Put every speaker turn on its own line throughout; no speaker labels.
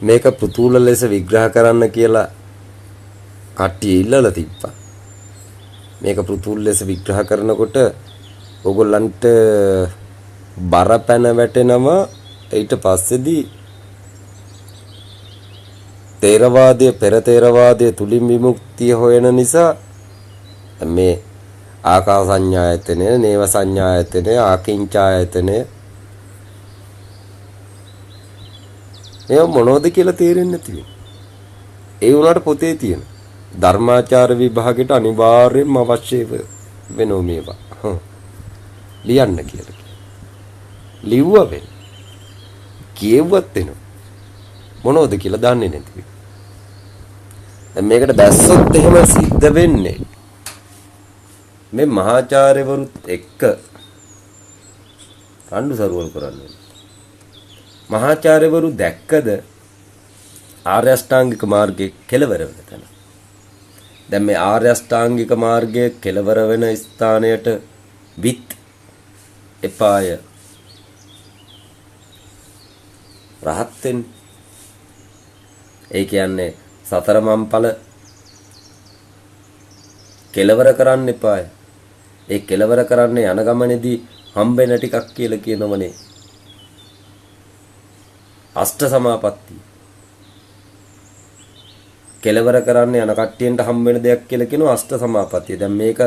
මේක පෘථූල ලෙස විග්‍රහ කරන්න කියලා කට්ටිය ඉල්ලලා තිබ්බා. මේක පෘථූල ලෙස විග්‍රහ කරනකොට ඕගොල්ලන්ට බරපැන වැටෙනවා. ඊට පස්සේදී තේරවාදයේ පෙර තේරවාදයේ තුලින් විමුක්තිය හොයන නිසා මේ ආකාස සංඥායතනය, නේව සංඥායතනය, ආකින්චායතනය මේ මොනවද කියලා තේරෙන්නේ නැති වෙනවා. ඒ වුණාට පොතේ තියෙන ධර්මාචාර විභාගයට අනිවාර්යයෙන්ම අවශ්‍ය වෙනෝ මේවා. ලියන්න කියලා. ලිව්ව වෙන. කියෙව්වත් වෙනවා. මොනවද කියලා දන්නේ නැති. දැන් මේකට බැස්සොත් එහෙම සිද්ධ වෙන්නේ මේ මහාචාර්යවරුත් එක්ක රණ්ඩු සරුවල් කරන්නේ. මහාචාර්යවරු දැක්කද ආර්ය අෂ්ටාංගික මාර්ගයේ කෙලවර වෙන තැන. දැන් මේ ආර්ය අෂ්ටාංගික මාර්ගයේ කෙලවර වෙන ස්ථානයට විත් එපාය රහත් වෙන්න. ඒ කියන්නේ සතර මම්ඵල කෙලවර කරන්න එපාය. ඒ කෙලවර කරන්න යන ගමනේදී හම්බෙන ටිකක් කියලා කියනවනේ. අෂ්ට සමාපatti. කෙලවර කරන්න යන කට්ටියන්ට හම්බෙන දෙයක් කියලා කියනවා අෂ්ට සමාපත්තිය. දැන් මේක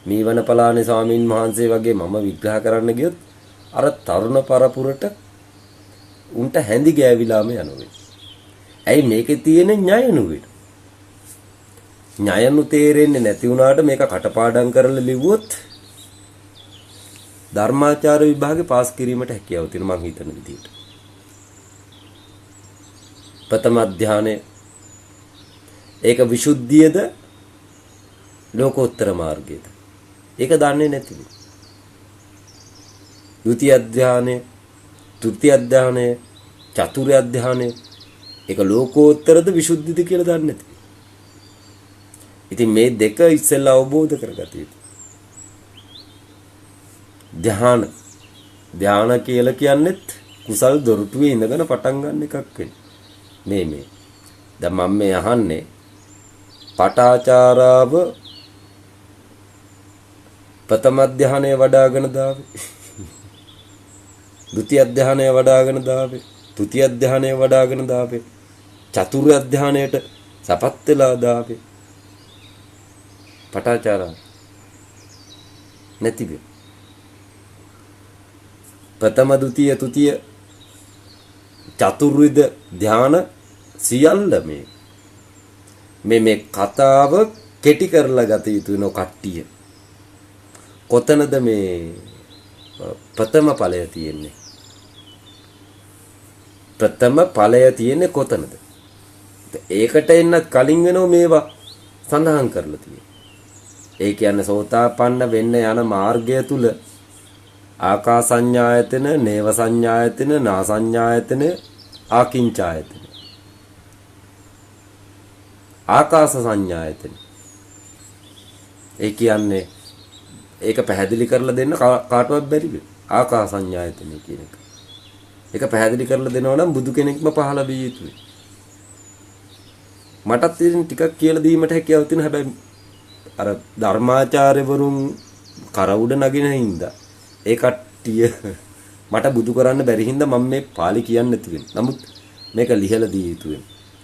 මීවන පලානේ ස්වාමින් වහන්සේ වගේ මම විග්‍රහ කරන්න ගියොත් අර තරුණ පරපුරට උන්ට හැඳි ගෑවිලාම යනවා. ඇයි මේකේ තියෙන ඥායනුවේ? ඥායනු තේරෙන්නේ නැති වුණාට මේක කටපාඩම් කරලා ලිව්වොත් ධර්මාචාර විභාගේ පාස් කිරීමට හැකියාව තියෙනවා මං හිතන විදිහට. ප්‍රථම ධානයේ ඒක විසුද්ධියද ලෝකෝත්තර මාර්ගයද? ඒක දන්නේ නැතිලු. ဒုတိ ය ධානයේ, තෘතිය ධානයේ, චතුර්ය ධානයේ ඒක ලෝකෝත්තරද විසුද්ධිද කියලා දන්නේ නැති. ඉතින් මේ දෙක ඉස්සෙල්ලා අවබෝධ කරගත යුතුයි. ධාන කියලා කියන්නේත් කුසල් දොරටුවේ ඉඳගෙන පටන් ගන්න එකක් වෙන්නේ. මේ දැන් මම මේ අහන්නේ පටාචාරාව ප්‍රථම ධානයේ වඩාගෙන දාවේ. ဒုတိ ය ධානයේ වඩාගෙන දාවේ. තෘතිය ධානයේ වඩාගෙන දාවේ. චතුර්ය ධානයට සපත් වෙලා දාවේ. පටාචාරා නැති වේ. ප්‍රථම ද්විතීය තෘතිය චතුර්විද ධාන සියල්ල මේ කතාව කෙටි කරලා ගත යුතු වෙන කට්ටිය. කොතනද මේ ප්‍රථම ඵලය තියෙන්නේ? ප්‍රථම ඵලය තියෙන්නේ කොතනද? ඒකට එන්න කලින් වෙනව මේවා සඳහන් කරලා තියෙන්නේ. ඒ කියන්නේ සෝතාපන්න වෙන්න යන මාර්ගය තුල ආකාසඤ්ඤායතන, නේව සංඥායතන, නා සංඥායතන, ආකින්චායතන. ආකාස සංඥායතන. ඒ කියන්නේ ඒක පැහැදිලි කරලා දෙන්න කාටවත් බැරිද? ආකාස සංඥායතන කියන එක. ඒක පැහැදිලි කරලා දෙනවා නම් බුදු කෙනෙක්ම පහළ විය යුතුයි. මටත් ඉතින් ටිකක් කියලා දීමට හැකියාව තියෙන හැබැයි අර ධර්මාචාර්යවරුන් කරවුඩ නගින හින්දා ඒ කට්ටිය මට බුදු කරන්න බැරි හින්දා මම මේ පාලි කියන්නේ නැති වෙන. නමුත් මේක ලිහලා දී යුතුයි.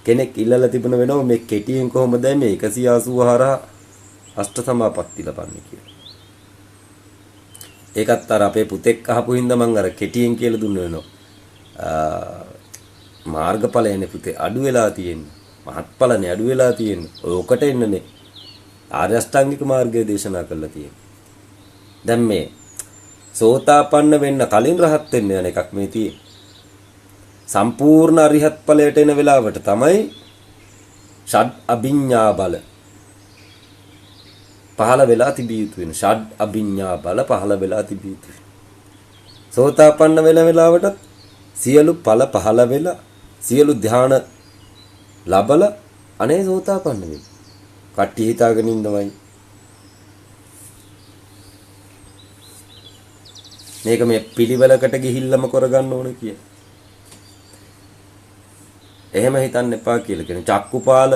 කෙනෙක් ඉල්ලලා තිබුණ වෙනව මේ කෙටියෙන් කොහොමද මේ 184 අෂ්ට සමාපatti ලබන්නේ කියලා. ඒකත් අර අපේ පුතෙක් අහපු හින්දා මම අර කෙටියෙන් කියලා දුන්න වෙනවා. මාර්ගඵලයනේ පුතේ අඩු වෙලා තියෙන්නේ. මහත්ඵලනේ අඩු වෙලා තියෙන්නේ. ඔකට එන්නනේ ආර්ය අෂ්ටාංගික මාර්ගය දේශනා කරලා තියෙන්නේ. දැන් මේ සෝතාපන්න වෙන්න කලින් රහත් වෙන්න යන එකක් මේ තියෙන්නේ. සම්පූර්ණ අරිහත් ඵලයට එන වෙලාවට තමයි ෂඩ් අභිඥා බල පහළ වෙලා තිබිය යුතු වෙන. ෂඩ් අභිඥා බල පහළ වෙලා තිබිය යුතු. සෝතාපන්න වෙන වෙලාවට සියලු ඵල පහළ වෙලා සියලු ධාන ලබලා අනේ සෝතාපන්න වෙන්න. කට්ටිය හිතාගෙන ඉන්නවයි මේක මේ පිළිවෙලකට ගිහිල්ලාම කරගන්න ඕන කිය. එහෙම හිතන්න එපා කියලා කියන චක්කුපාල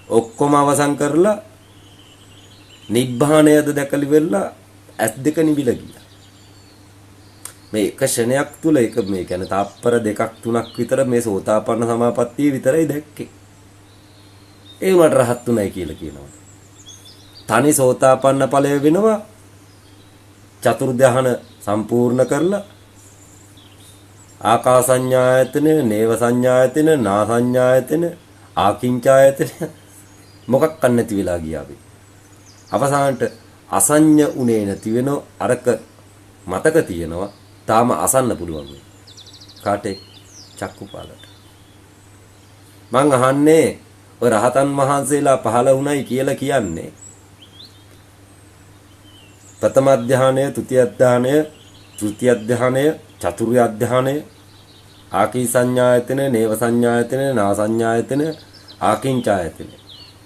ඔක්කොම අවසන් කරලා නිබ්බාණයද දැකලි වෙලා ඇස් දෙක නිවිලා ගියා. මේ එක ෂණයක් තුල එක මේ කියන්නේ තාප්පර දෙකක් තුනක් විතර මේ සෝතාපන්න සමාපත්තිය විතරයි දැක්කේ. ඒ උනට රහත් උනායි කියලා කියනවා. තනි සෝතාපන්න ඵලය වෙනවා චතුර් ධ්‍යාන සම්පූර්ණ කරලා ආකාසඤ්ඤායතන, නේව සංඥායතන, නා සංඥායතන, ආකින්චායතන මොකක් නැති වෙලා ගියා අපි. අවසානට අසඤ්ඤ උනේ නැති වෙන අරක මතක තියෙනවා. තාම අසන්න පුළුවන් වෙයි. කාටේ? චක්කුපාලට. මං අහන්නේ ඔය රහතන් වහන්සේලා පහළ වුණයි කියලා කියන්නේ ප්‍රථම ධානය, ဒုတိ ය ධානය, තෘතිය ධානය, චතුර්ය ධානය, ආකී සංඥායතන, නේව සංඥායතන, නා සංඥායතන, ආකින්චායතන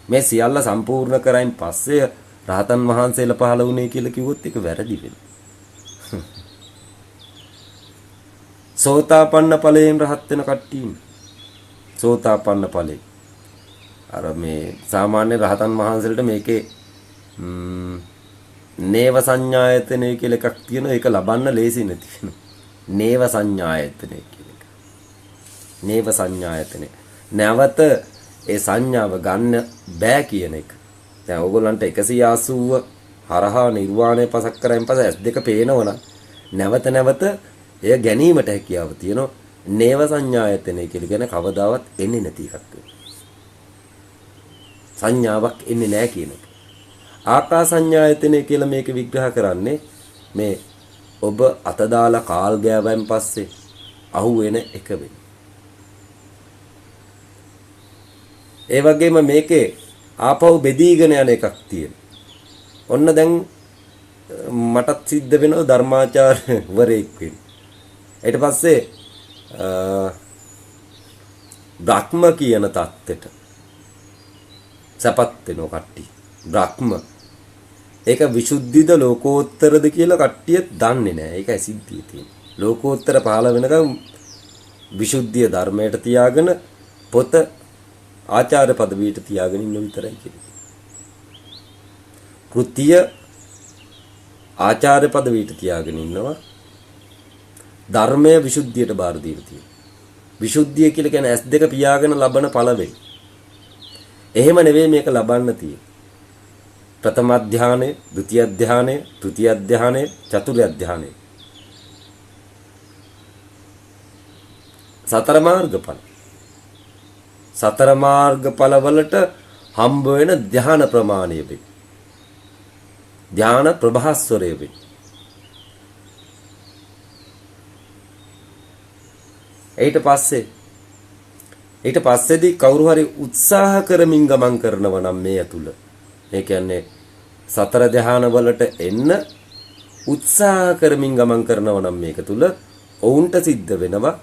මේ සියල්ල සම්පූර්ණ කරයින් පස්සේ රහතන් වහන්සේලා පහළ වුණේ කියලා කිව්වොත් ඒක වැරදි වෙනවා. සෝතාපන්න ඵලයෙන් රහත් වෙන කට්ටිය සෝතාපන්න ඵලෙ අර මේ සාමාන්‍ය රහතන් වහන්සේලට මේකේ නේව සංඥායතනෙ කියලා එකක් තියෙනවා. ඒක ලබන්න ලේසි නැති වෙනවා. නේව සංඥායතනෙ කියලා එක. නේව සංඥායතනෙ. නැවත ඒ සංඥාව ගන්න බෑ කියන එක. දැන් ඕගොල්ලන්ට 180 හරහා නිර්වාණය පසක් කරයින් පස්සේ S2 පේනවනම් නැවත නැවත එය ගැනීමට හැකියාව තියෙනවා. නේව සංඥායතනෙ කියලා කියන කවදාවත් එන්නේ නැති එකක් වෙනවා. සංඥාවක් එන්නේ නැහැ කියන එක. ආකාසඤ්ඤායතනෙ කියලා මේක විග්‍රහ කරන්නේ මේ ඔබ අත දාලා කාල් ගෑවෙන් පස්සේ අහුවෙන එක වෙන්නේ. ඒ වගේම මේකේ ආපහු බෙදීගෙන යන එකක් තියෙනවා. ඔන්න දැන් මටත් සිද්ධ වෙනවා ධර්මාචාර්යවරයෙක් වෙන්න. ඊට පස්සේ බ්‍රහ්ම කියන தත්ත්වෙට සපත් වෙනවා කට්ටිය. බ්‍රහ්ම ඒක විසුද්ධිද ලෝකෝත්තරද කියලා කට්ටිය දන්නේ නැහැ. ඒකයි සිද්ධිය තියෙන්නේ. ලෝකෝත්තර පහළ වෙනකම් විසුද්ධිය ධර්මයට තියාගෙන පොත ආචාර්ය පදවියට තියාගෙන ඉන්න විතරයි කියන්නේ. කෘත්‍ය ආචාර්ය පදවියට තියාගෙන ඉන්නවා. ධර්මයේ විසුද්ධියට බාර දීලා තියෙනවා. විසුද්ධිය කියලා කියන්නේ S2 පියාගෙන ලබන ඵල වෙයි. එහෙම නෙවෙයි මේක ලබන්න තියෙන්නේ. ප්‍රථම ධානය, ဒုတိ ය ධානය, තෘතිය ධානය, චතුර්ය ධානය. සතර මාර්ගඵල. සතර මාර්ගඵල වලට හම්බ වෙන ධාන ප්‍රමාණය වේ. ධාන ප්‍රභාස්වරය වේ. ඊට පස්සේදී කවුරු හරි උත්සාහ කරමින් ගමන් කරනවා නම් මේ ඇතුළ ඒ කියන්නේ සතර ධාන වලට එන්න උත්සාහ කරමින් ගමන් කරනවා නම් මේක තුල ඔවුන්ට සිද්ධ වෙනවා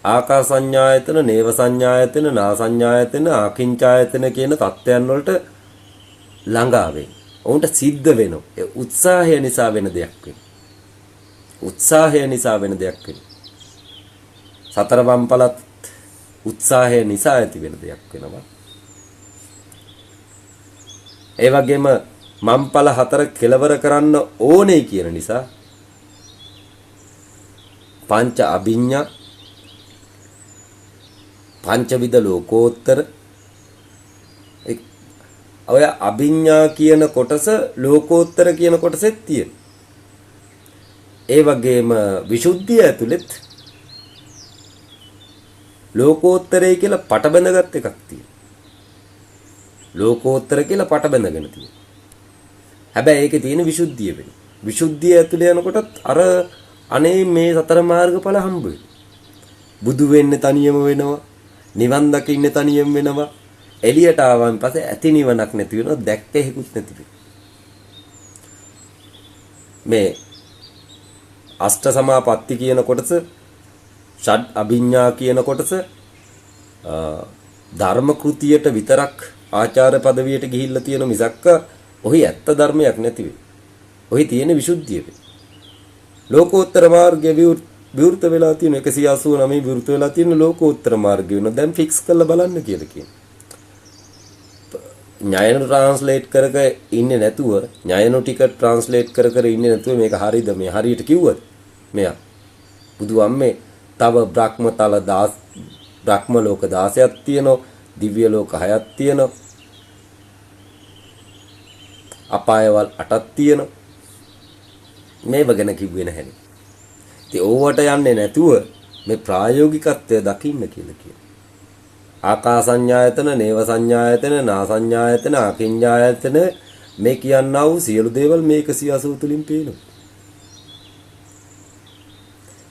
ආකාසඤ්ඤායතන, නේව සංඥායතන, නා සංඥායතන, ආකින්චායතන කියන தත්ත්වයන් වලට ළඟා වෙන්න. ඔවුන්ට සිද්ධ වෙනවා. ඒ උත්සාහය නිසා වෙන දෙයක් වෙනවා. උත්සාහය නිසා වෙන දෙයක් වෙනවා. සතර වම්පලත් උත්සාහය නිසා ඇති වෙන දෙයක් වෙනවා. ඒ වගේම මම්පල 4 කෙලවර කරන්න ඕනේ කියන නිසා පංච අභිඤ්ඤා පංචවිද ලෝකෝත්තර ඔය අභිඤ්ඤා කියන කොටස ලෝකෝත්තර කියන කොටසෙත් තියෙන. ඒ වගේම විසුද්ධිය ඇතුළෙත් ලෝකෝත්තරය කියලා පට බැඳගත් එකක් තියෙනවා. ලෝකෝත්තර කියලා පට බැඳගෙන තියෙනවා. හැබැයි ඒකේ තියෙන විසුද්ධිය වෙන. විසුද්ධිය ඇතුළේ යනකොටත් අර අනේ මේ සතර මාර්ගඵල හම්බ වෙනවා. බුදු වෙන්න තනියම වෙනවා. නිවන් දකින්න තනියම වෙනවා. එළියට ආවන් පස්සේ ඇති නිවනක් නැති වෙනවා. දැක්කේ හිකුත් නැති වෙනවා. මේ අෂ්ට සමාපatti කියන කොටස ෂඩ් අභිඤ්ඤා කියන කොටස ධර්ම කෘතියට විතරක් ආචාර්ය පදවියට ගිහිල්ලා තියෙන මිසක්ක ඔහි ඇත්ත ධර්මයක් නැති වෙයි. ඔහි තියෙන විසුද්ධිය වේ. ලෝකෝත්තර මාර්ගයේ විවෘත වෙලා තියෙන 189 විවෘත වෙලා තියෙන ලෝකෝත්තර මාර්ගය වෙන දැන් ෆික්ස් කරලා බලන්න කියලා කියනවා. ඥායන ට්‍රාන්ස්ලේට් කර කර ඉන්නේ නැතුව ඥායන ටික ට්‍රාන්ස්ලේට් කර කර ඉන්නේ නැතුව මේක හරියද මේ හරියට කිව්වද මෙයා බුදුහාමේ තව බ්‍රහ්මතල 10 බ්‍රහ්ම ලෝක 16ක් තියෙනවා දිව්‍ය ලෝක 6ක් තියෙනවා අපායවල 8ක් තියෙනවා මේව ගැන කිව්වේ නැහැනේ. ඉතින් ඕවට යන්නේ නැතුව මේ ප්‍රායෝගිකත්වය දකින්න කියලා කියනවා. ආකාසඤ්ඤායතන, නේව සංඤ්ඤායතන, නා සංඤ්ඤායතන, අකිඤ්ඤායතන මේ කියන්නා වූ සියලු දේවල් මේ 180 තුලින් පේනවා.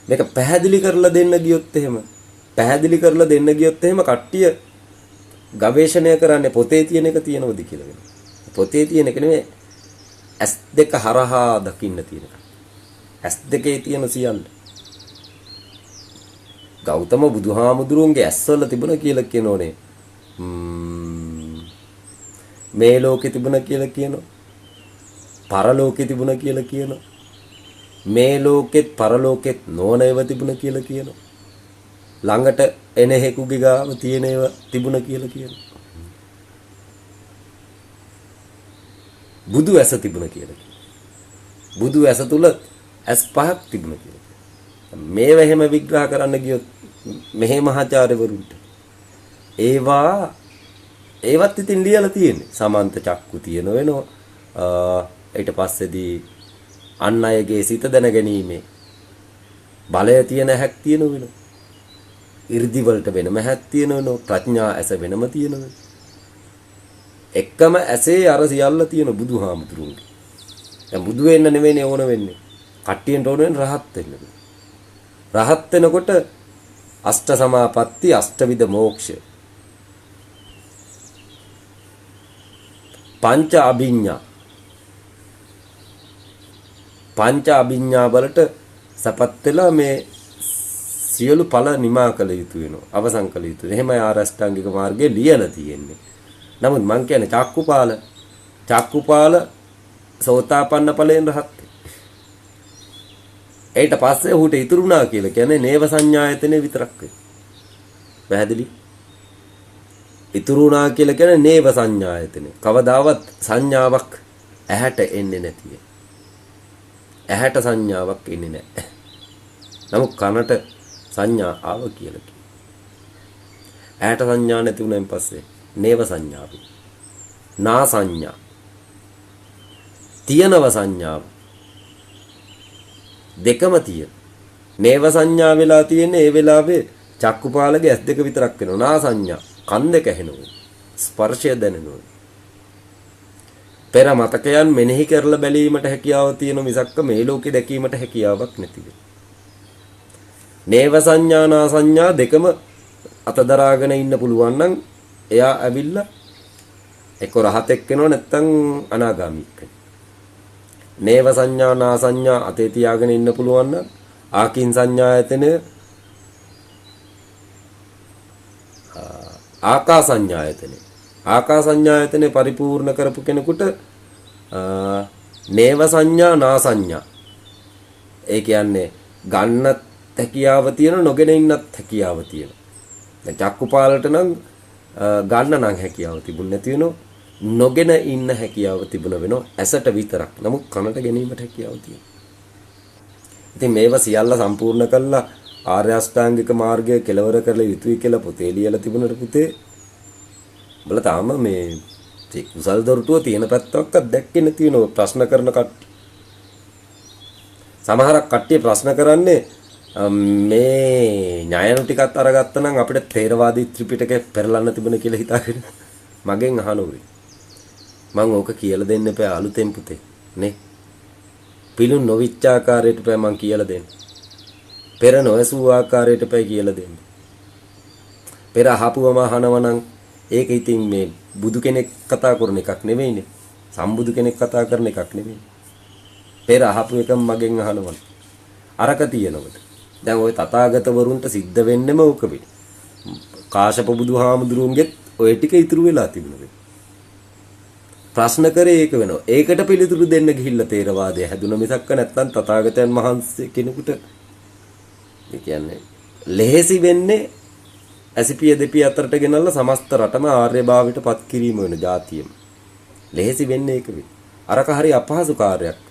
මේක පැහැදිලි කරලා දෙන්න ගියොත් එහෙම කට්ටිය ගවේෂණය කරන්නේ පොතේ තියෙන එක තියෙනවද කියලා වෙනවා. පොතේ තියෙන එක නෙමෙයි S2 හරහා දකින්න තියෙන එක. S2 තියෙන සියල්ල. ගෞතම බුදුහාමුදුරුවන්ගේ ඇස්වල තිබුණ කියලා කියනෝනේ. මේ ලෝකේ තිබුණ කියලා කියනවා. පරලෝකේ තිබුණ කියලා කියනවා. මේ ලෝකෙත් පරලෝකෙත් නොවන ඒවා තිබුණ කියලා කියනවා. ළඟට එන හේකුගේ ගාව තියෙන ඒවා තිබුණ කියලා කියනවා. බුදු ඇස තිබුණ කියලා කියනවා. බුදු ඇස තුල ඇස් පහක් තිබුණ කියලා කියනවා. මේව එහෙම විග්‍රහ කරන්න ගියොත් මෙහෙ මහාචාර්යවරුන්ට ඒවත් ඉතින් ලියලා තියෙන්නේ. සමන්ත චක්කු තියෙන වෙනවා. ඊට පස්සේදී අන් අයගේ සිත දැනගැනීමේ බලය තියෙන හැක් තියෙන වෙනවා. 이르දි වලට වෙනම හැක් තියෙන වෙනවා. ප්‍රඥා ඇස වෙනම තියෙන වෙනවා. එකම ඇසේ අර සියල්ල තියෙන බුදුහාමුදුරුවෝ. දැන් බුදු වෙන්න නෙවෙයිනේ ඕන වෙන්නේ. කට්ටියට ඕන වෙන්නේ රහත් වෙන්න. රහත් වෙනකොට අෂ්ට සමාපatti අෂ්ටවිද මෝක්ෂ පංච අභිඥා වලට සපත් වෙලා මේ සියලු ඵල නිමා කළ යුතු වෙනවා. අවසන් කළ යුතු. එහෙමයි ආරෂ්ඨාංගික මාර්ගයේ ලියලා තියෙන්නේ. නමුත් මං කියන්නේ චක්කුපාල සෝතාපන්න ඵලයෙන් රහත්. ඊට පස්සේ ඌට ඉතුරුනා කියලා කියන්නේ නේව සංඥායතනේ විතරක් වෙයි. පැහැදිලි? ඉතුරුනා කියලා කියන්නේ නේව සංඥායතනේ. කවදාවත් සංඥාවක් ඇහැට එන්නේ නැතිය. ඇහැට සංඥාවක් එන්නේ නැහැ. නමුත් කනට සංඥා ආව කියලා කියනවා. ඇහැට සංඥා නැති වුණාන් පස්සේ නේව සංඥාව. නා සංඥා. තියනව සංඥාව. දෙකම තියෙන. නේව සංඥා වෙලා තියෙන්නේ ඒ වෙලාවේ චක්කුපාලගේ ඇස් දෙක විතරක් වෙනවා. නා සංඥා කන් දෙක ඇහෙනවා. ස්පර්ශය දැනෙනවා. පෙර මතකයන් මෙනෙහි කරලා බැලීමට හැකියාව තියෙන මිසක්ක මේ ලෝකේ දැකීමට හැකියාවක් නැති වෙයි. නේව සංඥා නා සංඥා දෙකම අතදරාගෙන ඉන්න පුළුවන් නම් එයා ඇවිල්ලා එක්ක රහතෙක් වෙනව නැත්නම් අනාගාමීක් වෙනවා. නේව සංඥා නා සංඥා අතේ තියාගෙන ඉන්න පුළුවන් නම් ආකින් සංඥායතන ආකාසඤ්ඤායතනේ පරිපූර්ණ කරපු කෙනෙකුට නේව සංඥා නා සංඥා ඒ කියන්නේ ගන්නත් හැකියාව තියෙන නොගෙන ඉන්නත් හැකියාව තියෙන. දැන් චක්කුපාලට නම් ගන්න නම් හැකියාව තිබුණ නැති වෙනවා. නොගෙන ඉන්න හැකියාව තිබුණ වෙනවා ඇසට විතරක්. නමුත් කනට ගැනීමට හැකියාව තියෙනවා. ඉතින් මේවා සියල්ල සම්පූර්ණ කළා ආර්ය අෂ්ටාංගික මාර්ගය කෙලවර කරලා යුතුයි කියලා පොතේ ලියලා තිබුණට පුතේ උඹලා තාම මේ කුසල් දොරටුව තියෙන පැත්තක්වත් දැක්කේ නැති වෙනවා ප්‍රශ්න කරන කට්ටිය. සමහරක් කට්ටිය ප්‍රශ්න කරන්නේ මේ ඥායන ටිකත් අරගත්තා නම් අපිට තේරවාදී ත්‍රිපිටකය පෙරලන්න තිබුණ කියලා හිතාගෙන මගෙන් අහනෝරේ. මම ඕක කියලා දෙන්න එපා අලුතෙන් පුතේ නේ. පිළුන් නොවිච්ච ආකාරයට පෑ මං කියලා දෙන්න. පෙර නොඇසූ ආකාරයට පෑ කියලා දෙන්න. පෙර අහපුවම අහනවා නම් ඒක ඉතින් මේ බුදු කෙනෙක් කතා කරන එකක් නෙවෙයිනේ. සම්බුදු කෙනෙක් කතා කරන එකක් නෙවෙයි. පෙර අහපු එකම මගෙන් අහනවා. අරක තියෙනවද? දැන් ওই තථාගතවරුන්ට සිද්ධ වෙන්නෙම ඕක වෙයි. කාශ්‍යප බුදුහාමුදුරුවන්ගෙත් ඔය ටික ඉතුරු වෙලා තිබුණා. ප්‍රශ්න කරේ ඒක වෙනවා. ඒකට පිළිතුරු දෙන්න ගිහිල්ලා තේරවාදය හැදුන මිසක්ක නැත්තම් තථාගතයන් වහන්සේ කෙනෙකුට ඒ කියන්නේ ලෙහෙසි වෙන්නේ ඇසිපිය දෙපිය අතරට ගෙනල්ලා සමස්ත රටම ආර්යභාවයට පත් කිරීම වෙන જાතියෙම. ලෙහෙසි වෙන්නේ ඒක වෙයි. අරක හරි අපහසු කාර්යයක්.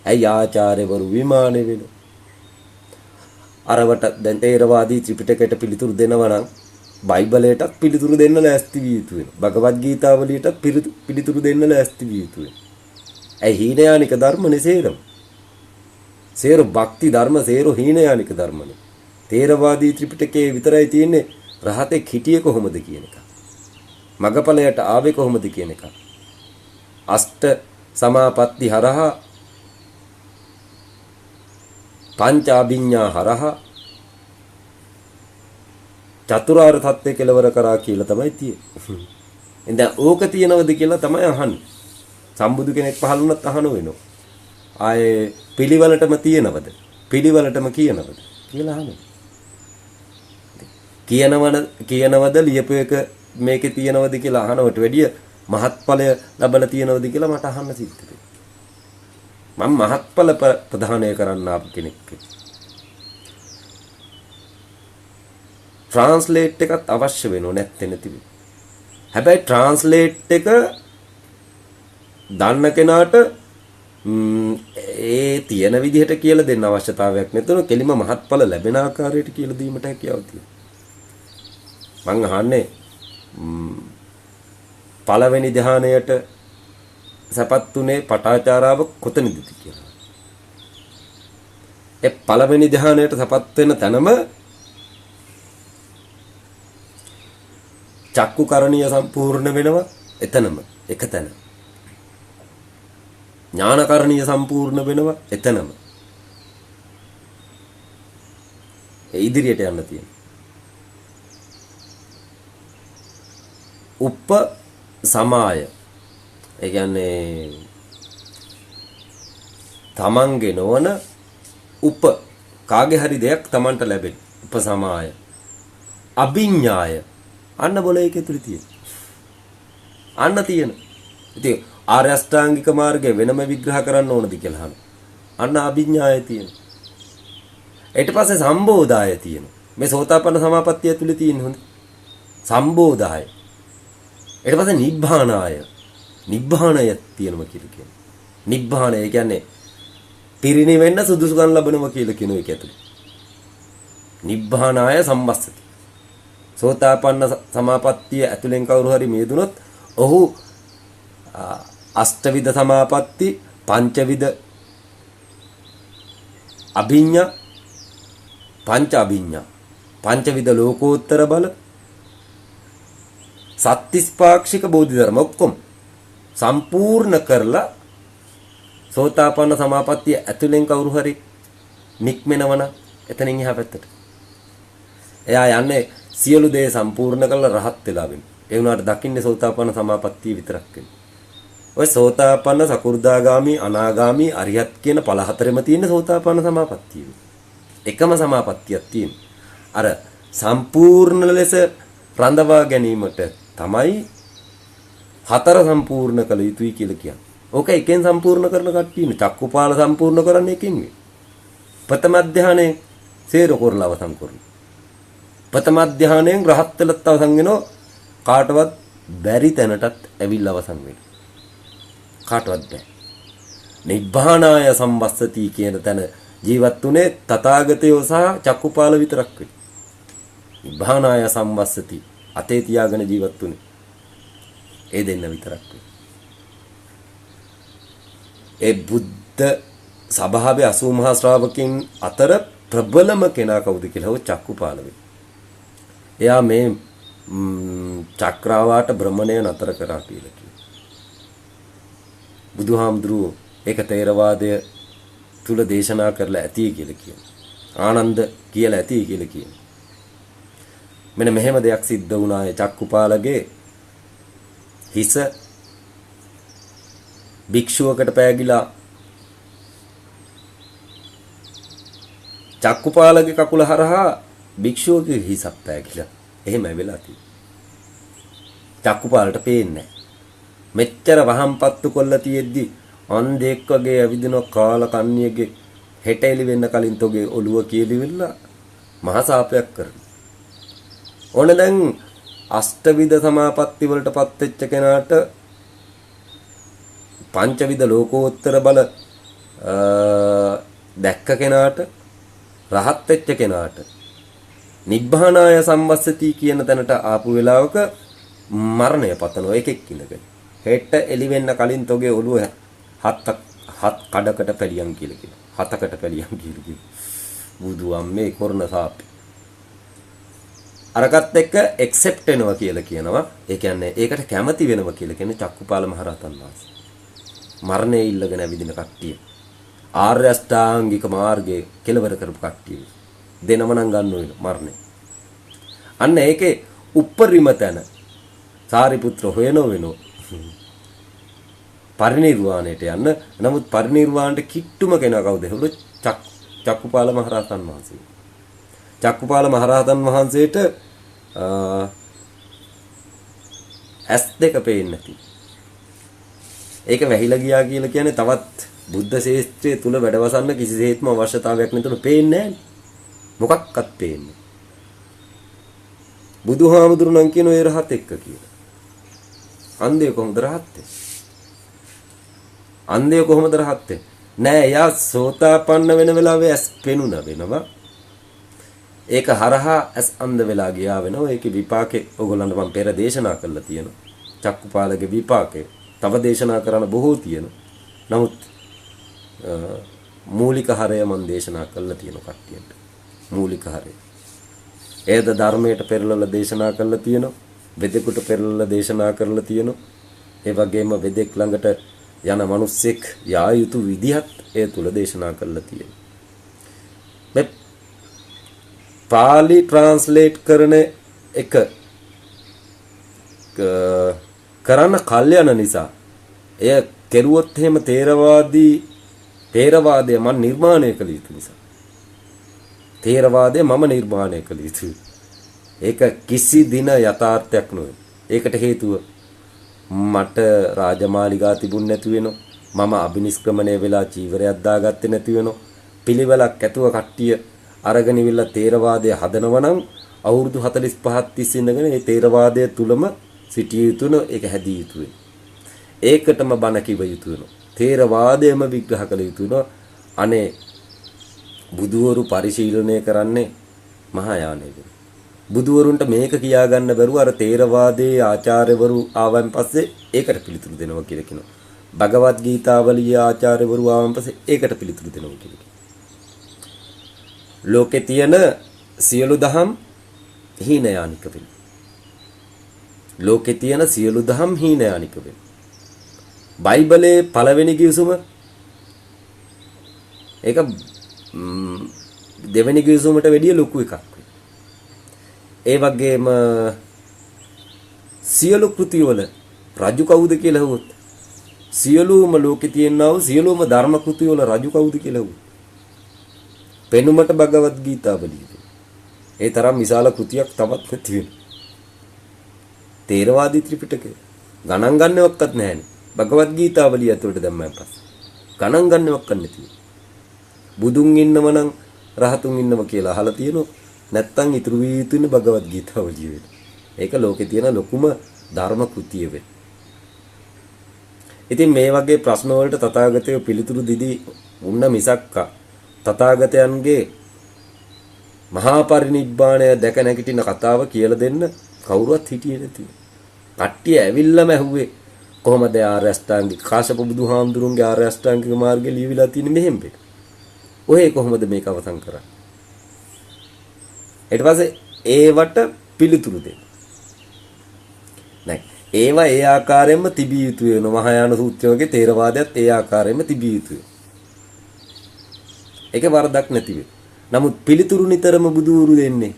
ඇයි ආචාර්යවරු විමානේ වෙන? අරවට දැන් තේරවාදී ත්‍රිපිටකයට පිළිතුරු දෙනවා නම් බයිබලයටත් පිළිතුරු දෙන්න ලෑස්ති විය යුතු වෙනවා. භගවත් ගීතාවලියටත් පිළිතුරු දෙන්න ලෑස්ති විය යුතු වෙනවා. ඇයි හීනයානික ධර්මනේ සේරම. සේරු භක්ති ධර්ම සේරු හීනයානික ධර්මනේ. තේරවාදී ත්‍රිපිටකයේ විතරයි තියෙන්නේ රහතෙක් හිටියේ කොහොමද කියන එක. මගපලයට ආවේ කොහොමද කියන එක. අෂ්ට සමාපatti හරහා පංච අභිඥා හරහා චතුරාර්ය සත්‍ය කෙලවර කරා කියලා තමයි තියෙන්නේ. එඳා ඕක තියෙනවද කියලා තමයි අහන්නේ. සම්බුදු කෙනෙක් පහළ වුණත් අහන වෙනවා. ආයේ පිළිවෙලටම තියෙනවද? පිළිවෙලටම කියනවද කියලා අහනවා. කියනවද ලියපු එක මේකේ තියෙනවද කියලා අහනවට වැඩිය මහත්ඵලය ලැබලා තියෙනවද කියලා මට අහන්න සිද්ධ වෙනවා. මම මහත්ඵල ප්‍රධානය කරන්න ආපු කෙනෙක්. ට්‍රාන්ස්ලේට් එකත් අවශ්‍ය වෙනව නැත්තේ නැතිව. හැබැයි ට්‍රාන්ස්ලේට් එක දන්න කෙනාට ඒ තියෙන විදිහට කියලා දෙන්න අවශ්‍යතාවයක් නැතුව කෙලිම මහත්ඵල ලැබෙන ආකාරයට කියලා දීමට හැකියාව තියෙනවා. මං අහන්නේ පළවෙනි ධ්‍යානයට සපත් උනේ පටාචාරාව කොතනද කියලා. ඒ පළවෙනි ධ්‍යානයට සපත් වෙන තැනම චක්කුකරණීය සම්පූර්ණ වෙනවා එතනම එක තැන. ඥානකරණීය සම්පූර්ණ වෙනවා එතනම. ඒ ඉදිරියට යන්න තියෙනවා. උප සමාය ඒ කියන්නේ තමන්ගේ නොවන උප කාගේ හරි දෙයක් තමන්ට ලැබෙන උපසමාය අභිඥාය අන්න බොල ඒකේ තුල තියෙන අන්න තියෙන ඉතින් ආර්ය අෂ්ටාංගික මාර්ගය වෙනම විග්‍රහ කරන්න ඕනද කියලා අහන අන්න අභිඥාය තියෙන ඊට පස්සේ සම්බෝධාය තියෙන මේ සෝතාපන්න සමාපත්තිය ඇතුලේ තියෙන හොඳ සම්බෝධාය ඊට පස්සේ නිබ්බානාය නිබ්බාණය තියෙනවා කියලා කියනවා. නිබ්බාණය කියන්නේ පිරිණිවෙන්න සුදුසුකම් ලැබෙනවා කියලා කියන එක ඇතුළේ. නිබ්බාණාය සම්බස්සති. සෝතාපන්න සමාපත්තිය ඇතුළෙන් කවුරු හරි මිදුනොත් ඔහු අෂ්ටවිධ සමාපatti පංචවිධ අභිඤ්ඤා පංච අභිඤ්ඤා පංචවිධ ලෝකෝත්තර බල සත්‍තිස්පාක්ෂික බෝධි ධර්ම ඔක්කොම සම්පූර්ණ කරලා සෝතාපන්න සමාපත්තිය ඇතුලෙන් කවුරු හරි නික්මෙනවන එතනින් එහා පැත්තට. එයා යන්නේ සියලු දේ සම්පූර්ණ කරලා රහත් වෙලා වෙන්නේ. ඒ වුණාට දකින්නේ සෝතාපන්න සමාපත්තිය විතරක් වෙන්නේ. ඔය සෝතාපන්න සකු르දාගාමි අනාගාමි අරියත් කියන ඵල හතරෙම තියෙන සෝතාපන්න සමාපත්තිය. එකම සමාපත්තියක් තියෙන. අර සම්පූර්ණ ලෙස රඳවා ගැනීමට තමයි හතර සම්පූර්ණ කළ යුතුයි කියලා කියන්නේ. ඕක එකෙන් සම්පූර්ණ කරන කට්ටියනේ. චක්කුපාල සම්පූර්ණ කරන්නේ එකෙන් වෙයි. ප්‍රථම ධානයේ සේර කරලා අවසන් කරනවා. ප්‍රථම ධානයෙන් රහත් වෙලත් අවසන් වෙනවා. කාටවත් බැරි තැනටත් ඇවිල්ලා අවසන් වෙනවා. කාටවත් බෑ. නිබ්බානාය සම්බස්සති කියන තැන ජීවත් උනේ තථාගතයෝ සහ චක්කුපාල විතරක් වෙයි. නිබ්බානාය සම්බස්සති අතේ තියාගෙන ජීවත් උනේ ඒ දෙන්න විතරක් වෙයි. ඒ බුද්ධ සභාවේ 80 මහා ශ්‍රාවකින් අතර ප්‍රබලම කෙනා කවුද කියලා හො චක්කුපාල වෙයි. එයා මේ චක්‍රාවාට භ්‍රමණය නතර කරා කියලා කිව්වා. බුදුහාමුදුරුවෝ ඒක තේරවාදය තුල දේශනා කරලා ඇති කියලා කියනවා. ආනන්ද කියලා ඇති කියලා කියනවා. මෙන්න මෙහෙම දෙයක් සිද්ධ වුණා ඒ චක්කුපාලගේ හිස භික්ෂුවකට පෑගිලා චක්කුපාලගේ කකුල හරහා භික්ෂුවගේ හිසක් පෑගිලා එහෙම වෙලා තියෙනවා. චක්කුපාලට පේන්නේ මෙච්චර වහම්පත්තු කොල්ල තියෙද්දි අන්ධෙක් වගේ ඇවිදින කාල කන්ණියගේ හෙට එලි වෙන්න කලින් තෝගේ ඔළුව කියලිවිලා මහා සාපයක් කරනවා. ඕන දැන් අෂ්ටවිධ සමාපatti වලටපත් වෙච්ච කෙනාට පංචවිධ ලෝකෝත්තර බල දැක්ක කෙනාට රහත් වෙච්ච කෙනාට නිබ්බානාය සම්වස්සති කියන තැනට ආපු වෙලාවක මරණය පතනවා එකෙක් ඉඳගෙන. හෙට එළි වෙන්න කලින් තෝගේ ඔළුව හත් කඩකට පැලියම් කියලා කියනවා. හතකට පැලියම් කියලා කියනවා. බුදු අම්මේ කරන සාපේ. අරකට එක්ක ඇක්සෙප්ට් වෙනවා කියලා කියනවා. ඒ කියන්නේ ඒකට කැමති වෙනවා කියලා කියන්නේ චක්කුපාල මහරහතන් වහන්සේ. මරණය ඉල්ලගෙන ඇවිදින කට්ටිය. ආර්ය අෂ්ටාංගික මාර්ගයේ කෙලවර කරපු කට්ටිය. දෙනම නම් ගන්න ඕන මරණය. අන්න ඒකේ උප්පරිම තැන සාරිපුත්‍ර හොයනෝ පරිණිරවාණයට යන්න. නමුත් පරිණිරවාණයට කිට්ටුම කෙනා කවුද? චක්කුපාල මහරහතන් වහන්සේ. චක්කුපාල මහරහතන් වහන්සේට S2 පේන්නේ නැති. ඒක වැහිලා ගියා කියලා කියන්නේ තවත් බුද්ධ ශාස්ත්‍රයේ තුල වැඩවසන්න කිසිසේත්ම අවශ්‍යතාවයක් නැතුණු පේන්නේ නැහැ. මොකක්වත් පේන්නේ. බුදුහාමුදුරුවෝ නම් කියන ඔය රහත් එක්ක කියලා. අන්ධය කොහොමද රහත් වෙන්නේ? අන්ධය කොහොමද රහත් වෙන්නේ? නෑ එයා සෝතාපන්න වෙන වෙලාවේ ඇස් පෙනුන වෙනවා. ඒක හරහා ඇස් අන්ධ වෙලා ගියා වෙනවා. ඒකේ විපාකේ ඕගොල්ලන්ට මම පෙර දේශනා කරලා තියෙනවා. චක්කුපාලගේ විපාකේ තව දේශනා කරන්න බොහෝ තියෙනවා. නමුත් මූලික හරය මම දේශනා කරලා තියෙන කට්ටියට. මූලික හරය. ඒද ධර්මයට පෙරලලා දේශනා කරලා තියෙනවා. වෙදෙකුට පෙරලලා දේශනා කරලා තියෙනවා. ඒ වගේම වෙදෙක් ළඟට යන මිනිස්සෙක් යා යුතු විදිහත් ඒ තුල දේශනා කරලා තියෙනවා. මේ පාලි ට්‍රාන්ස්ලේට් කරන එක කරන්න කල් යන නිසා එය කෙරුවොත් එහෙම තේරවාදය මම නිර්මාණය කළ යුතු නිසා. තේරවාදය මම නිර්මාණය කළ යුතුයි. ඒක කිසි දින යථාර්ථයක් නෙවෙයි. ඒකට හේතුව මට රාජමාලිගා තිබුණ නැති වෙනවා. මම අබිනිෂ්ක්‍රමණය වෙලා චීවරයක් දාගත්තේ නැති වෙනවා. පිළිවෙලක් ඇතුව කට්ටිය අරගෙන ඉවිල්ලා තේරවාදය හදනවා නම් අවුරුදු 45ක් තිස්සේ ඉඳගෙන ඒ තේරවාදය තුලම සිටිය යුතුන ඒක හැදිය යුතුයි. ඒකටම බණ කිව යුතු වෙනවා. තේරවාදයම විග්‍රහ කළ යුතු වෙනවා. අනේ බුදුවරු පරිශීලනය කරන්නේ මහායානෙක. බුදුවරුන්ට මේක කියා ගන්න බැරුව අර තේරවාදයේ ආචාර්යවරු ආවන් පස්සේ ඒකට පිළිතුරු දෙනවා කියලා කියනවා. භගවත් ගීතාවලියේ ආචාර්යවරු ආවන් පස්සේ ඒකට පිළිතුරු දෙනවා කියලා කියනවා. ලෝකේ තියෙන සියලු දහම් හීනයානික වෙනවා. ලෝකේ තියෙන සියලු දහම් හීනයානික වෙනවා. බයිබලයේ පළවෙනි කිවිසුම ඒක දෙවෙනි කිවිසුමට වැඩිය ලොකු එකක්. ඒ වගේම සියලු කෘතිවල රජු කවුද කියලා අහුවොත් සියලුම ලෝකේ තියෙනා වූ සියලුම ධර්ම කෘතිවල රජු කවුද කියලා අහුවොත් පෙනුමට භගවත් ගීතාවලිය. ඒ තරම් විශාල කෘතියක් තවත් නැති වෙනවා. තේරවාදී ත්‍රිපිටකය ගණන් ගන්නවක්වත් නැහැනේ. භගවත් ගීතාවලිය ඇතුළට දැම්මම පස්සේ ගණන් ගන්නවක් නැති. බුදුන් ඉන්නව නම් රහතුන් ඉන්නව කියලා අහලා තියෙනවා. නැත්තම් ඉතුරු වී යුතුනේ භගවත් ගීතාවලිය වෙන. ඒක ලෝකේ තියෙන ලොකුම ධර්ම කෘතිය වෙන. ඉතින් මේ වගේ ප්‍රශ්න වලට තථාගතයෝ පිළිතුරු දීදී වුණ මිසක්ක තථාගතයන්ගේ මහා පරිනිබ්බාණය දැක නැගිටින කතාව කියලා දෙන්න කවුරුවත් හිටියේ නැති. කට්ටිය ඇවිල්ලාම ඇහුවේ කොහොමද ආර්ය අෂ්ටාංගික කාශ්‍යප බුදුහාමුදුරුන්ගේ ආර්ය අෂ්ටාංගික මාර්ගය ලියවිලා තියෙන්නේ මෙහෙම බෙක. ඔය කොහොමද මේක අවසන් කරන්නේ? ඊට පස්සේ ඒවට පිළිතුරු දෙන්න. නෑ. ඒවා ඒ ආකාරයෙන්ම තිබිය යුතු වෙන මහායාන සූත්‍රයේ තේරවාදයත් ඒ ආකාරයෙන්ම තිබිය යුතුයි. ඒක වරදක් නැති වෙයි. නමුත් පිළිතුරු නිතරම බුදුවරු දෙන්නේ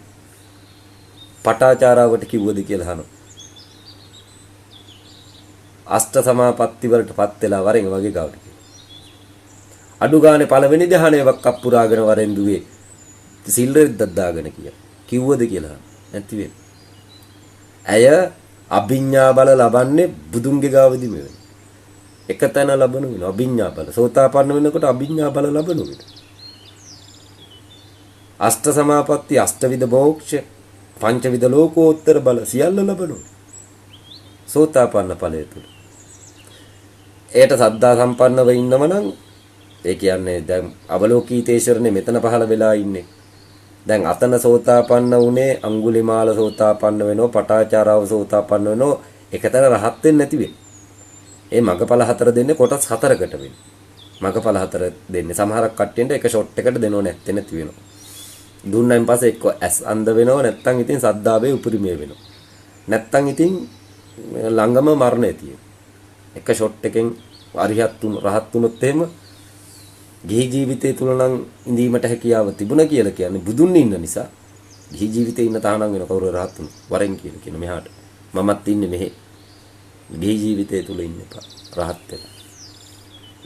පටාචාරාවට කිව්වද කියලා අහනවා. අෂ්ට සමාපatti වලටපත් වෙලා වරෙන් වගේ ගාවට කියනවා. අඩු ගානේ පළවෙනි ධ්‍යානයක් අප්පුරාගෙන වරෙන් දුවේ සිල් රෙද්දක් දාගෙන කිව්වද කියලා නැති වෙන්නේ. ඇය අභිඥා බල ලබන්නේ බුදුන්ගේ ගාවදීම වෙනවා. එක තැන ලබන වෙනවා අභිඥා බල. සෝතාපන්න වෙනකොට අභිඥා බල ලබන වෙනවා. අෂ්ට සමාපatti අෂ්ටවිධ මෝක්ෂ පංචවිධ ලෝකෝත්තර බල සියල්ල ලැබෙනවා. සෝතාපන්න ඵලය තුල. ඒට සද්ධා සම්පන්නව ඉන්නම නම් ඒ කියන්නේ දැන් අවලෝකීතේශ්වරනේ මෙතන පහළ වෙලා ඉන්නේ. දැන් අතන සෝතාපන්න වුණේ අඟුලිමාල සෝතාපන්න වෙනවා, පටාචාරාව සෝතාපන්න වෙනවා. එකතන රහත් වෙන්නේ නැති වෙන්නේ. ඒ මගපල හතර දෙන්නේ කොටස් හතරකට වෙන්නේ. මගපල හතර දෙන්නේ සමහරක් කට්ටියන්ට එක ෂොට් එකට දෙනව නැති වෙනවා. දුන්නයින් පස්සේ එක්ක ඇස් අන්ධ වෙනව නැත්නම් ඉතින් සද්ධාවේ උපරිමය වෙනවා. නැත්නම් ඉතින් ළඟම මරණය තියෙනවා. එක ෂොට් එකෙන් අරිහත් රහත් වුණොත් එහෙම ගිහි ජීවිතය තුල නම් ඉඳීමට හැකියාව තිබුණා කියලා කියන්නේ බුදුන් ඉන්න නිසා. ගිහි ජීවිතේ ඉන්න තහනම් වෙන කවුරු රහත් වුණා වරෙන් කියන මෙහාට මමත් ඉන්නේ මෙහෙ. ගිහි ජීවිතය තුල ඉන්න එපා රහත් වෙලා.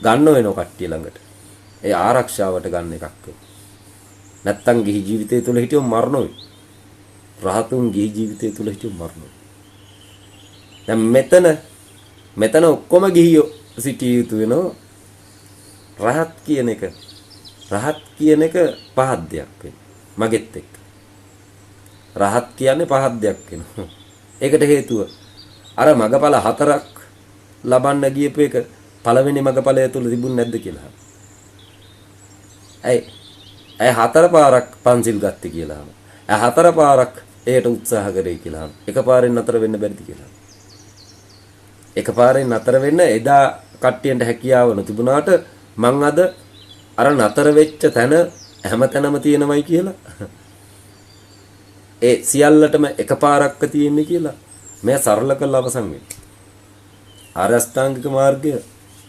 ගන්න වෙන කට්ටිය ළඟට. ඒ ආරක්ෂාවට ගන්න එකක් වෙනවා. නැත්තම් ගිහි ජීවිතය තුල හිටියොත් මරණොයි. රහතුන් ගිහි ජීවිතය තුල හිටියොත් මරණොයි. දැන් මෙතන ඔක්කොම ගිහියෝ සිටිය යුතු වෙනවා. රහත් කියන එක පහත් දෙයක් වෙනවා. මගෙත් එක්ක. රහත් කියන්නේ පහත් දෙයක් වෙනවා. ඒකට හේතුව අර මගපල හතරක් ලබන්න ගියපු එක පළවෙනි මගපලය තුල තිබුණ නැද්ද කියලා. ඇයි හතර පාරක් පන්සිල් ගත්තේ කියලා. හතර පාරක් ඒකට උත්සාහ කරේ කියලා. එකපාරෙන් නතර වෙන්න බැරිද කියලා. එකපාරෙන් නතර වෙන්න එදා කට්ටියන්ට හැකියාව නොතිබුණාට මං අද අර නතර වෙච්ච තැන හැමතැනම තියෙනවයි කියලා. ඒ සියල්ලටම එකපාරක්ක තියෙන්නේ කියලා. මේ සරල කළ අවසන් වෙන්නේ. ආරෂ්ඨාංගික මාර්ගය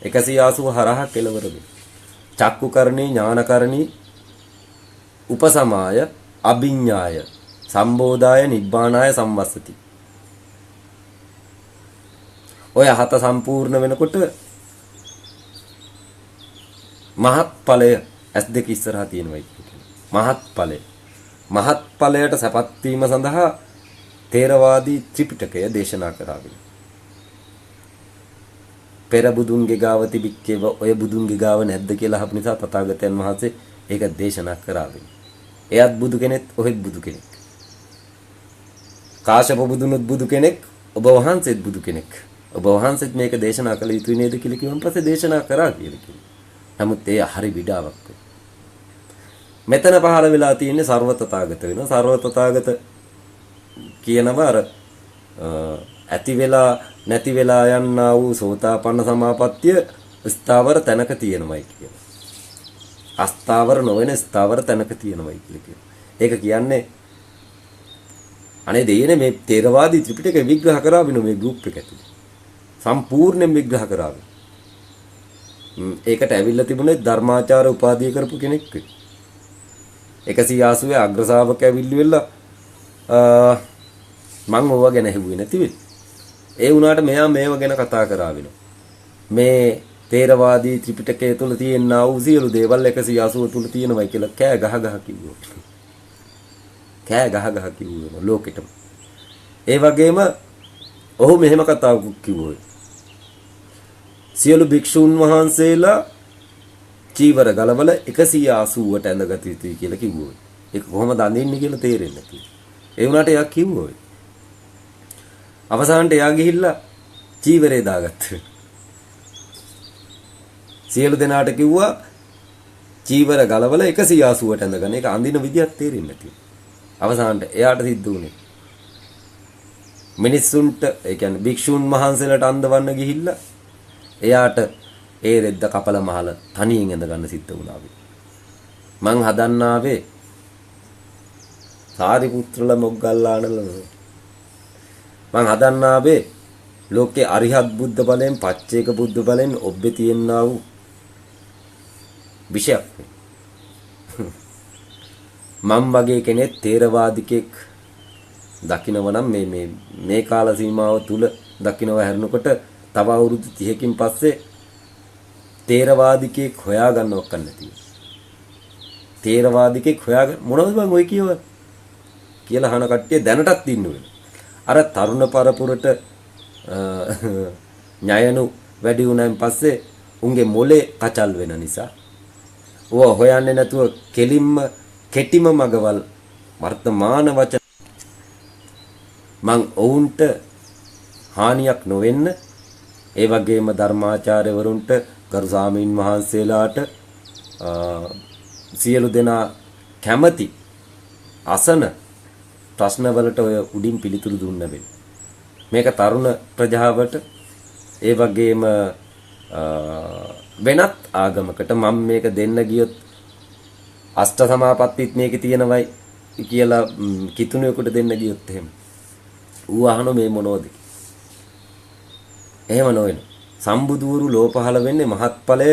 180 හරහා කෙලවර වෙනවා. චක්කුකරණී ඥානකරණී උපසමාය අභිඥාය සම්බෝධාය නිබ්බානාය සම්වස්සති. ඔය හත සම්පූර්ණ වෙනකොට මහත් ඵලය S2 ඉස්සරහා තියෙනවයි කියන්නේ. මහත් ඵලය. මහත් ඵලයට සපත් වීම සඳහා තේරවාදී ත්‍රිපිටකය දේශනා කරාවිල. පෙර බුදුන්ගේ ගාව තිබිච්චේව ඔය බුදුන්ගේ ගාව නැද්ද කියලා අහපු නිසා තථාගතයන් වහන්සේ ඒක දේශනා කරාවිල. එයත් බුදු කෙනෙක්, ඔහෙත් බුදු කෙනෙක්. කාශ්‍යප බුදුනුත් බුදු කෙනෙක්, ඔබ වහන්සේත් බුදු කෙනෙක්. ඔබ වහන්සේත් මේක දේශනා කළ යුතුයි නේද කියලා කිව්වන් පස්සේ දේශනා කරා කියලා කිව්වා. නමුත් ඒ හරි විඩාවක්. මෙතන පහළ වෙලා තියෙන්නේ සර්වතථාගත වෙනවා. සර්වතථාගත කියනවා අර ඇති වෙලා නැති වෙලා යන්නා වූ සෝතාපන්න සමාපත්තිය ස්ථාවර තැනක තියෙනමයි කියනවා. අස්ථාවර නොවන ස්ථාවර තැනක තියෙනමයි කියලා කියනවා. ඒක කියන්නේ අනේ දෙයනේ මේ තේරවාදී ත්‍රිපිටකය විග්‍රහ කරාවිනු මේ ගෲප් එක ඇතුලේ. සම්පූර්ණයෙන් විග්‍රහ කරාවි. ඒකට ඇවිල්ලා තිබුණේ ධර්මාචාර උපාධිය කරපු කෙනෙක්. 180 අග්‍ර ශ්‍රාවක ඇවිල්ලිවෙලා මං ඕවා ගැන හෙව්වේ නැති වෙයි. ඒ වුණාට මෙයා මේව ගැන කතා කරාවිනු. මේ තේරවාදී ත්‍රිපිටකය තුල තියෙනා වූ සියලු දේවල් 180 තුල තියෙනවයි කියලා කෑ ගහ කිව්වෝ. කෑ ගහ කිව්වෝ ලෝකෙටම. ඒ වගේම ඔහු මෙහෙම කතාවක් කිව්වෝ. සියලු භික්ෂුන් වහන්සේලා චීවර ගලවල 180ට ඇඳගත යුතුයි කියලා කිව්වෝ. ඒක කොහොමද අඳින්නේ කියලා තේරෙන්නේ නැති. ඒ වුණාට එයා කිව්වෝ. අවසානට එයා ගිහිල්ලා චීවරේ දාගත්තා. සියලු දෙනාට කිව්වා චීවර ගලවල 180ට ඇඳගන්න. ඒක අඳින විදියක් තේරෙන්නේ නැති. අවසානට එයාට සිද්ධ වුණේ මිනිස්සුන්ට ඒ කියන්නේ භික්ෂුන් වහන්සේලාට අඳවන්න ගිහිල්ලා එයාට ඒ රෙද්ද කපල මහල තනියෙන් ඇඳ ගන්න සිද්ධ වුණා. මං හදන්න ආවේ සාරිපුත්‍රල මොග්ගල්ලානල මං හදන්න ආවේ ලෝකේ අරිහත් බුද්ධ බලයෙන් පච්චේක බුද්ධ බලයෙන් ඔබ්බේ තියෙනා වූ විශයක්. මම වගේ කෙනෙක් තේරවාදිකෙක් දකින්නව නම් මේ කාල සීමාව තුල දකින්නව හැරෙනකොට තව අවුරුදු 30කින් පස්සේ තේරවාදිකෙක් හොයාගන්නවක් නැති. තේරවාදිකෙක් හොයාගන්න මොනවද මං ඔය කියව කියලා අහන කට්ටිය දැනටත් ඉන්නවා. අර තරුණ පරපුරට ඥායනු වැඩි වුණාන් පස්සේ උන්ගේ මොලේ කචල් වෙන නිසා ඕව හොයන්නේ නැතුව කෙලින්ම කෙටිම මගවල් වර්තමාන වචන මං ඔවුන්ට හානියක් නොවෙන්න ඒ වගේම ධර්මාචාර්යවරුන්ට ගරු ස්වාමීන් වහන්සේලාට සියලු දෙනා කැමැති අසන ප්‍රශ්නවලට ඔය උඩින් පිළිතුරු දුන්න වෙන්නේ. මේක තරුණ ප්‍රජාවට ඒ වගේම වෙනත් ආගමකට මම මේක දෙන්න ගියොත් අෂ්ට සමාපත්තිත් මේකේ තියෙනවයි කියලා කිතුණුවෙකුට දෙන්න ගියොත් එහෙම ඌ අහන මේ මොනවද? එහෙම නොවෙන. සම්බුදුවරු ලෝ පහළ වෙන්නේ මහත්ඵලය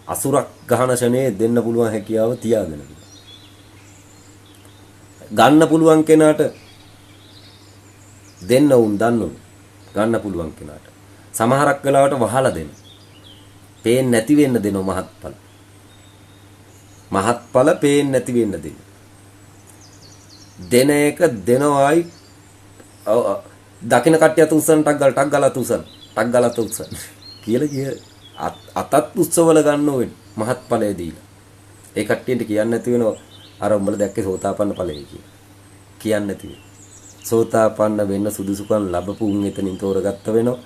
අසුරක් ගහන ෂනේ දෙන්න පුළුවන් හැකියාව තියාගෙන. ගන්න පුළුවන් කෙනාට දෙන්න උන් දන්නු. ගන්න පුළුවන් කෙනාට. සමහරක් වෙලාවට වහලා දෙන්න. පේන්නේ නැති වෙන්න දෙනව මහත්ඵල. මහත්ඵල පේන්නේ නැති වෙන්න දෙන්න. දෙන එක දෙනවයි දකින්න කට්ටියත් උස්සන ටක් ගාලා උස්සන කියලා කිය අතත් උත්සවල ගන්න ඕනේ මහත්ඵලය දීලා. ඒ කට්ටියට කියන්නේ නැති වෙනවා අර උඹලා දැක්කේ සෝතාපන්න ඵලය කියලා. කියන්නේ නැති වෙනවා. සෝතාපන්න වෙන්න සුදුසුකම් ලැබපු උන් එතනින් තෝරගත්ත වෙනවා.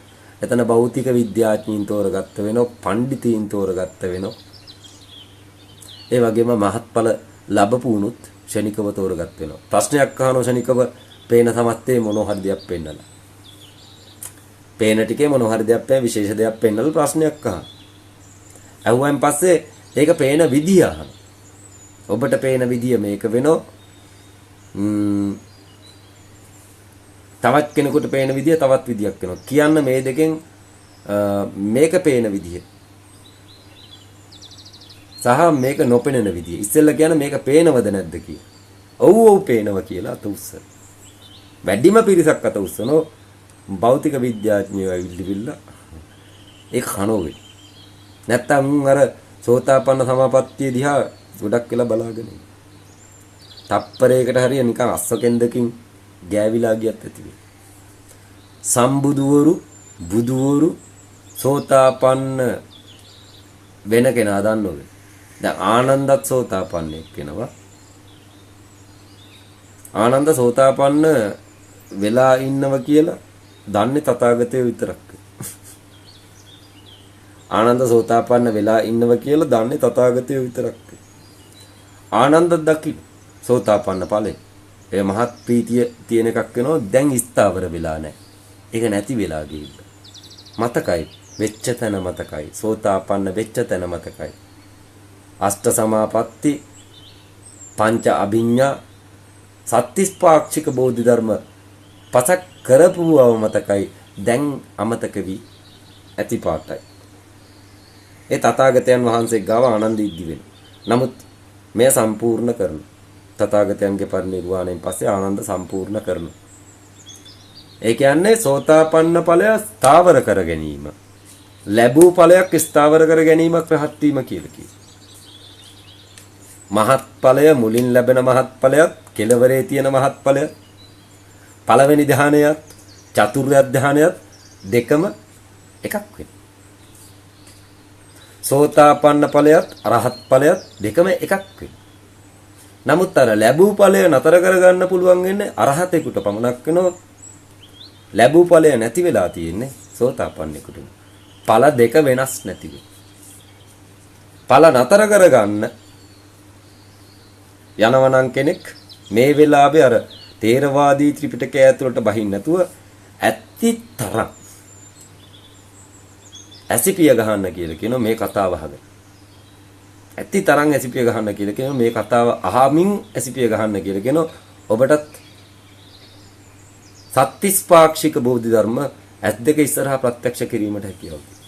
එතන භෞතික විද්‍යාඥයින් තෝරගත්ත වෙනවා, පඬිතීන් තෝරගත්ත වෙනවා. ඒ වගේම මහත්ඵල ලැබපු උනුත් ශනිකව තෝරගත්ත වෙනවා. ප්‍රශ්නයක් අහනවා ශනිකව පේන සමත්තේ මොන හරි දෙයක් පෙන්නලා. පේන ටිකේ මොන හරි දෙයක් පෑ විශේෂ දෙයක් පෙන්නලා ප්‍රශ්නයක් අහන. අහුවෙන් පස්සේ ඒක පේන විදිය අහන. ඔබට පේන විදිය මේක වෙනෝ. තවත් කෙනෙකුට පේන විදිය තවත් විදියක් වෙනවා. කියන්න මේ දෙකෙන් මේක පේන විදිය සහ මේක නොපෙනෙන විදිය. ඉස්සෙල්ලා කියන මේක පේනවද නැද්ද කියලා. ඔව් පේනවා කියලා අත උස්සන. වැඩිම පිරිසක් අත උස්සනෝ භෞතික විද්‍යාඥයෝ ඇවිල්ලිවිල්ලා ඒක කනෝවේ. නැත්තම් අර සෝතාපන්න සමාපත්තිය දිහා ගොඩක් වෙලා බලාගෙන ඉන්න. තප්පරයකට හරිය නිකන් අස්සකෙන්දකින් ගෑවිලා ගියත් ඇති වෙයි. සම්බුදුවරු බුදුවරු සෝතාපන්න වෙන කෙනා දන්නවද? දැන් ආනන්දත් සෝතාපන්නෙක් වෙනවා. ආනන්ද සෝතාපන්න වෙලා ඉන්නව කියලා දන්නේ තථාගතයෝ විතරක්. ආනන්ද සෝතාපන්න වෙලා ඉන්නව කියලා දන්නේ තථාගතයෝ විතරක්. ආනන්ද දකි සෝතාපන්න ඵලෙ. ඒ මහත් ප්‍රීතිය තියෙන එකක් වෙනවා. දැන් ස්ථාවර වෙලා නැහැ. ඒක නැති වෙලා ගිහිල්ලා. මතකයි වෙච්ච තැන මතකයි. සෝතාපන්න වෙච්ච තැන මතකයි. අෂ්ට සමාපatti පංච අභිඤ්ඤා සත්‍තිස් පාක්ෂික බෝධි ධර්ම පසක් කරපු බව මතකයි. දැන් අමතක වී ඇති පාටයි. ඒ තථාගතයන් වහන්සේ ගාව ආනන්ද ඉද්දි වෙන. නමුත් මෙය සම්පූර්ණ කරන තථාගතයන්ගේ පරිනිර්වාණයෙන් පස්සේ ආනන්ද සම්පූර්ණ කරනවා. ඒ කියන්නේ සෝතාපන්න ඵලය ස්ථාවර කර ගැනීම. ලැබූ ඵලයක් ස්ථාවර කර ගැනීමක් රහත් වීම කියලා කියනවා. මහත් ඵලය මුලින් ලැබෙන මහත් ඵලයත් කෙලවරේ තියෙන මහත් ඵලයත් පළවෙනි ධ්‍යානයත් චතුර්ථ ධ්‍යානයත් දෙකම එකක් වෙනවා. සෝතාපන්න ඵලයත් අරහත් ඵලයත් දෙකම එකක් වෙනවා. නමුත් අර ලැබූ ඵලය නතර කරගන්න පුළුවන් වෙන්නේ අරහතෙකුට පමණක් වෙනවා. ලැබූ ඵලය නැති වෙලා තියෙන්නේ සෝතාපන්නෙකුට. ඵල දෙක වෙනස් නැති වෙයි. ඵල නතර කරගන්න යනවනම් කෙනෙක් මේ වෙලාවේ අර තේරවාදී ත්‍රිපිටකය ඇතුළට බහින්න නැතුව ඇත්ති තරම් ඇසිපිය ගහන්න කියලා කියනවා මේ කතාව අහගෙන. ඇත්ති තරම් ඇසිපිය ගහන්න කියලා කියනවා මේ කතාව අහමින් ඇසිපිය ගහන්න කියලා කියනවා. ඔබටත් සත්‍තිස් පාක්ෂික බෝධි ධර්ම ඇස් දෙක ඉස්සරහා ප්‍රත්‍යක්ෂ කිරීමට හැකියාව.